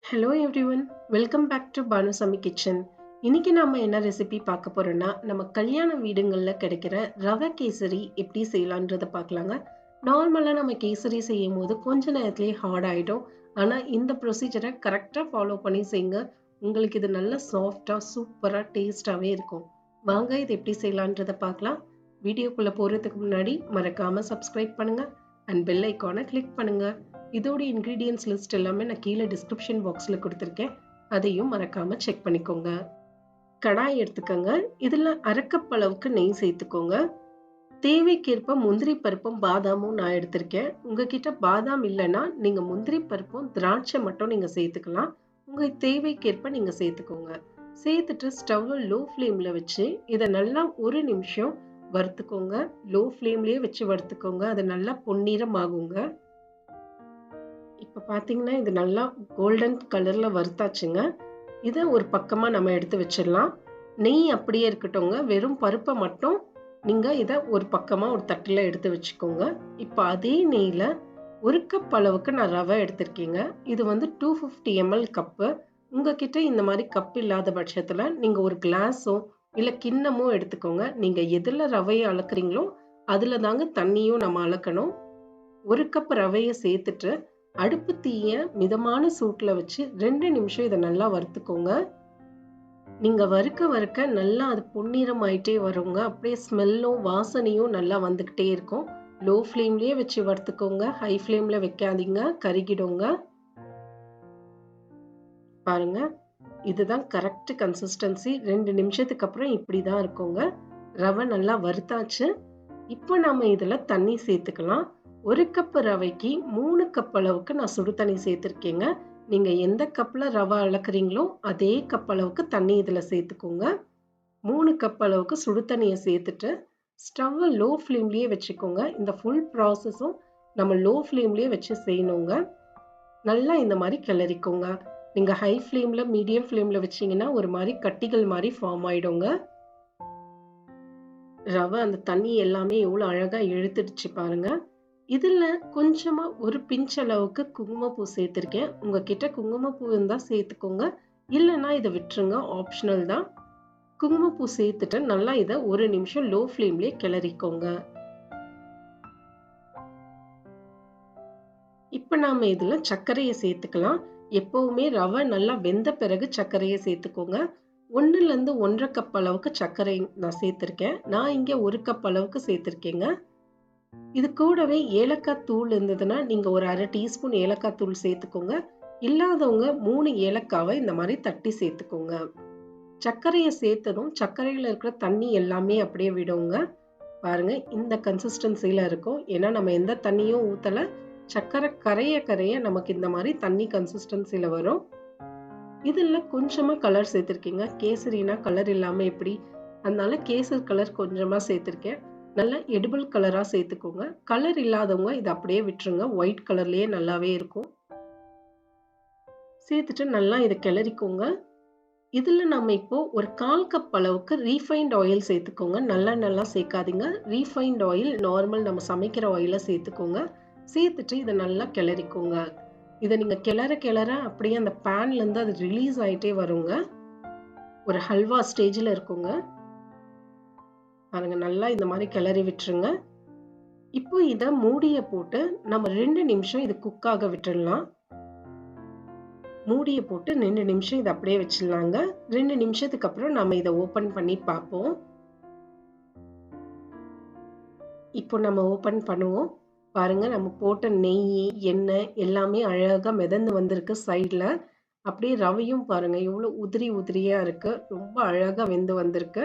Hello everyone, welcome back to Banu Samee Kitchen. இன்னைக்கு நாம என்ன ரெசிபி பார்க்க போறோம்னா நம்ம கல்யாண வீடுங்கள்ல கிடைக்கிற ரவை கேசரி எப்படி செய்யலான்றத பார்க்கலாங்க. நார்மலா நம்ம கேசரி செய்யும் போது கொஞ்ச நேரத்திலேயே ஹார்ட் ஆயிடும். ஆனா இந்த ப்ரொசீஜரை கரெக்டா ஃபாலோ பண்ணி செய்யுங்க. உங்களுக்கு இது நல்ல சாஃப்டா சூப்பரா டேஸ்டாவே இருக்கும். வாங்க இது எப்படி செய்யலான்றத பார்க்கலாம். வீடியோக்குள்ள போறதுக்கு முன்னாடி மறக்காம சப்ஸ்கிரைப் பண்ணுங்க அண்ட் பெல் ஐகானை கிளிக் பண்ணுங்க. இதோட இன்கிரீடியன்ஸ் லிஸ்ட் எல்லாமே நான் கீழே டிஸ்கிரிப்ஷன் பாக்ஸில் கொடுத்துருக்கேன். அதையும் மறக்காம செக் பண்ணிக்கோங்க. கடாய் எடுத்துக்கோங்க. இதில் அரை கப் அளவுக்கு நெய் சேர்த்துக்கோங்க. தேவைக்கேற்ப முந்திரி பருப்பும் பாதாமும் நான் எடுத்திருக்கேன். உங்ககிட்ட பாதாம் இல்லைன்னா நீங்கள் முந்திரி பருப்பும் திராட்சை மட்டும் நீங்கள் சேர்த்துக்கலாம். உங்கள் தேவைக்கேற்ப நீங்கள் சேர்த்துக்கோங்க. சேர்த்துட்டு ஸ்டவ்வை லோ ஃப்ளேமில் வச்சு இதை நல்லா ஒரு நிமிஷம் வறுத்துக்கோங்க. லோ ஃப்ளேம்லேயே வச்சு வறுத்துக்கோங்க. அது நல்லா பொன்னிறம் ஆகுங்க. இப்போ பார்த்தீங்கன்னா இது நல்லா கோல்டன் கலரில் வறுத்தாச்சுங்க. இதை ஒரு பக்கமாக நம்ம எடுத்து வச்சிடலாம். நெய் அப்படியே இருக்கட்டும்ங்க. வெறும் பருப்பை மட்டும் நீங்கள் இதை ஒரு பக்கமாக ஒரு தட்டில் எடுத்து வச்சுக்கோங்க. இப்போ அதே நெய்யில் ஒரு கப் அளவுக்கு நான் ரவை எடுத்திருக்கேங்க. இது வந்து 250 ml கப்பு. உங்ககிட்ட இந்த மாதிரி கப் இல்லாத பட்சத்தில் நீங்கள் ஒரு கிளாஸோ இல்லை கிண்ணமோ எடுத்துக்கோங்க. நீங்கள் எதில் ரவையை அளக்குறீங்களோ அதில் தாங்க தண்ணியும் நம்ம அளக்கணும். ஒரு கப் ரவையை சேர்த்துட்டு அடுப்பு தீய மிதமான சூட்ல வச்சு 2 நிமிஷம் இதை நல்லா வறுத்துக்கோங்க. நீங்க வறுக்க நல்லா அது பொன்னிறம் ஆயிட்டே வருங்க. அப்படியே ஸ்மெல்லும் வாசனையும் நல்லா வந்துகிட்டே இருக்கும். லோ ஃப்ளேம்லயே வச்சு வறுத்துக்கோங்க. ஹை ஃப்ளேம்ல வைக்காதீங்க, கருகிடுங்க. பாருங்க, இதுதான் கரெக்ட் கன்சிஸ்டன்சி. 2 நிமிஷத்துக்கு அப்புறம் இப்படிதான் இருக்குங்க. ரவை நல்லா வறுத்தாச்சு. இப்போ நாம இதுல தண்ணி சேர்த்துக்கலாம். ஒரு கப் ரவைக்கு 3 கப் அளவுக்கு நான் சுடு தண்ணி சேர்த்துருக்கேங்க. நீங்க எந்த கப்ல ரவை அளக்குறீங்களோ அதே கப் அளவுக்கு தண்ணி இதுல சேர்த்துக்கோங்க. 3 கப் அளவுக்கு சுடு தண்ணியை சேர்த்துட்டு ஸ்டவ்வை லோ ஃப்ளேம்லயே வச்சுக்கோங்க. இந்த ஃபுல் ப்ராசஸும் நம்ம லோ ஃப்ளேம்லயே வச்சு செய்யணுங்க. நல்லா இந்த மாதிரி கிளறிக்கோங்க. நீங்க ஹை ஃப்ளேம்ல மீடியம் ஃப்ளேம்ல வச்சீங்கன்னா ஒரு மாதிரி கட்டிகள் மாதிரி ஃபார்ம் ஆயிடுங்க. ரவை அந்த தண்ணி எல்லாமே எவ்வளவு அழகா இழுத்துடுச்சு பாருங்க. இதுல கொஞ்சமா ஒரு பிஞ்ச் அளவுக்கு குங்குமப்பூ சேர்த்திருக்கேன். உங்ககிட்ட குங்குமப்பூ இருந்தா சேர்த்துக்கோங்க. இல்லைன்னா இதை விட்டுருங்க, ஆப்ஷனல் தான். குங்குமப்பூ சேர்த்துட்டு நல்லா இதை ஒரு நிமிஷம் லோ ஃப்ளேம்லயே கிளறிக்கோங்க. இப்ப நாம இதுல சர்க்கரையை சேர்த்துக்கலாம். எப்பவுமே ரவை நல்லா வெந்த பிறகு சர்க்கரையை சேர்த்துக்கோங்க. 1ல இருந்து 1.5 கப் அளவுக்கு சர்க்கரை நான் சேர்த்திருக்கேன். நான் இங்க 1 கப் அளவுக்கு சேர்த்திருக்கேங்க. இது கூடவே ஏலக்காய் தூள் இருந்ததுன்னா நீங்க ஒரு அரை டீஸ்பூன் ஏலக்காய் தூள் சேர்த்துக்கோங்க. இல்லாதவங்க 3 ஏலக்காவை இந்த மாதிரி தட்டி சேர்த்துக்கோங்க. சர்க்கரையை சேர்த்ததும் சர்க்கரையில இருக்கிற தண்ணி எல்லாமே அப்படியே விடுங்க. பாருங்க, இந்த கன்சிஸ்டன்சில இருக்கும். ஏன்னா நம்ம எந்த தண்ணியும் ஊத்தல. சர்க்கரை கரைய நமக்கு இந்த மாதிரி தண்ணி கன்சிஸ்டன்சில வரும். இதுல கொஞ்சமா கலர் சேர்த்திருக்கீங்க. கேசரினா கலர் இல்லாம எப்படி, அதனால கேசர் கலர் கொஞ்சமா சேர்த்திருக்கேன். நல்லா எடிபிள் கலரா சேர்த்துக்கோங்க. கலர் இல்லாதவங்க இதை அப்படியே விட்டுருங்க. ஒயிட் கலர்லயே நல்லாவே இருக்கும். சேர்த்துட்டு நல்லா இதை கிளறிக்கோங்க. இதுல நம்ம இப்போ ஒரு 1/4 கப் அளவுக்கு ரீஃபைண்ட் ஆயில் சேர்த்துக்கோங்க. நல்லா சேர்க்காதீங்க. ரீஃபைண்ட் ஆயில் நார்மல் நம்ம சமைக்கிற ஆயில சேர்த்துக்கோங்க. சேர்த்துட்டு இதை நல்லா கிளறிக்கோங்க. இதை நீங்க கிளற அப்படியே அந்த பேன்ல இருந்து அது ரிலீஸ் ஆயிட்டே வருங்க. ஒரு ஹல்வா ஸ்டேஜ்ல இருக்குங்க. பாருங்க, நல்லா இந்த மாதிரி கிளறி விட்டுருங்க. இப்போ இத மூடிய போட்டு நம்ம 2 நிமிஷம் இது குக் ஆக விட்டுடலாம். மூடிய போட்டு 2 நிமிஷம் இதை அப்படியே வச்சிடலாங்க. 2 நிமிஷத்துக்கு அப்புறம் நம்ம இதை ஓபன் பண்ணி பார்ப்போம். இப்போ நம்ம ஓபன் பண்ணுவோம். பாருங்க, நம்ம போட்ட நெய், எண்ணெய் எல்லாமே அழகா மிதந்து வந்திருக்கு சைட்ல. அப்படியே ரவையும் பாருங்க எவ்வளவு உதிரியா இருக்கு. ரொம்ப அழகா வெந்து வந்திருக்கு.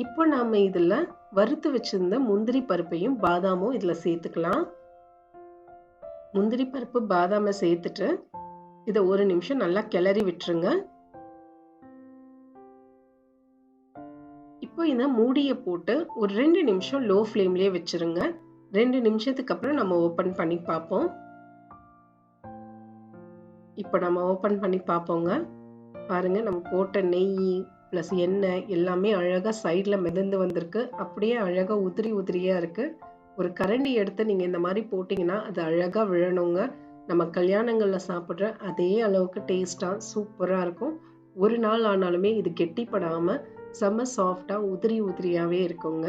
இப்போ நாம இதுல வறுத்து வச்சிருந்த முந்திரி பருப்பையும் பாதாமும் இதுல சேர்த்துக்கலாம். முந்திரி பருப்பு பாதாமை சேர்த்துட்டு இதை ஒரு நிமிஷம் நல்லா கிளறி விட்டுருங்க. இப்போ இதை மூடிய போட்டு ஒரு 2 நிமிஷம் லோ ஃப்ளேம்லயே வச்சிருங்க. 2 நிமிஷத்துக்கு அப்புறம் நம்ம ஓபன் பண்ணி பார்ப்போம். இப்போ நம்ம ஓபன் பண்ணி பார்ப்போங்க. பாருங்க, நம்ம போட்ட நெய் பிளஸ் எண்ணெய் எல்லாமே அழகா சைட்ல மிதந்து வந்திருக்கு. அப்படியே அழகா உதிரியா இருக்கு. ஒரு கரண்டி எடுத்து நீங்க இந்த மாதிரி போட்டீங்கன்னா அது அழகா விழணுங்க. நம்ம கல்யாணங்கள்ல சாப்பிடுற அதே அளவுக்கு டேஸ்டா சூப்பரா இருக்கும். ஒரு நாள் ஆனாலுமே இது கெட்டிப்படாம செம்ம சாஃப்டா உதிரி உதிரியாவே இருக்குங்க.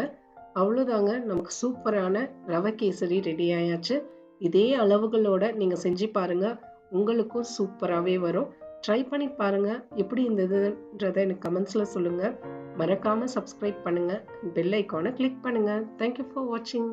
அவ்வளோதாங்க, நமக்கு சூப்பரான ரவை கேசரி ரெடி ஆயாச்சு. இதே அளவுகளோட நீங்க செஞ்சு பாருங்க. உங்களுக்கும் சூப்பராகவே வரும். ட்ரை பண்ணி பாருங்க. எப்படி இருந்ததுன்றதை எனக்கு கமெண்ட்ஸ்ல சொல்லுங்க. மறக்காம சப்ஸ்கிரைப் பண்ணுங்க. பெல் ஐக்கானை கிளிக் பண்ணுங்க. தேங்க்யூ ஃபார் வாட்சிங்.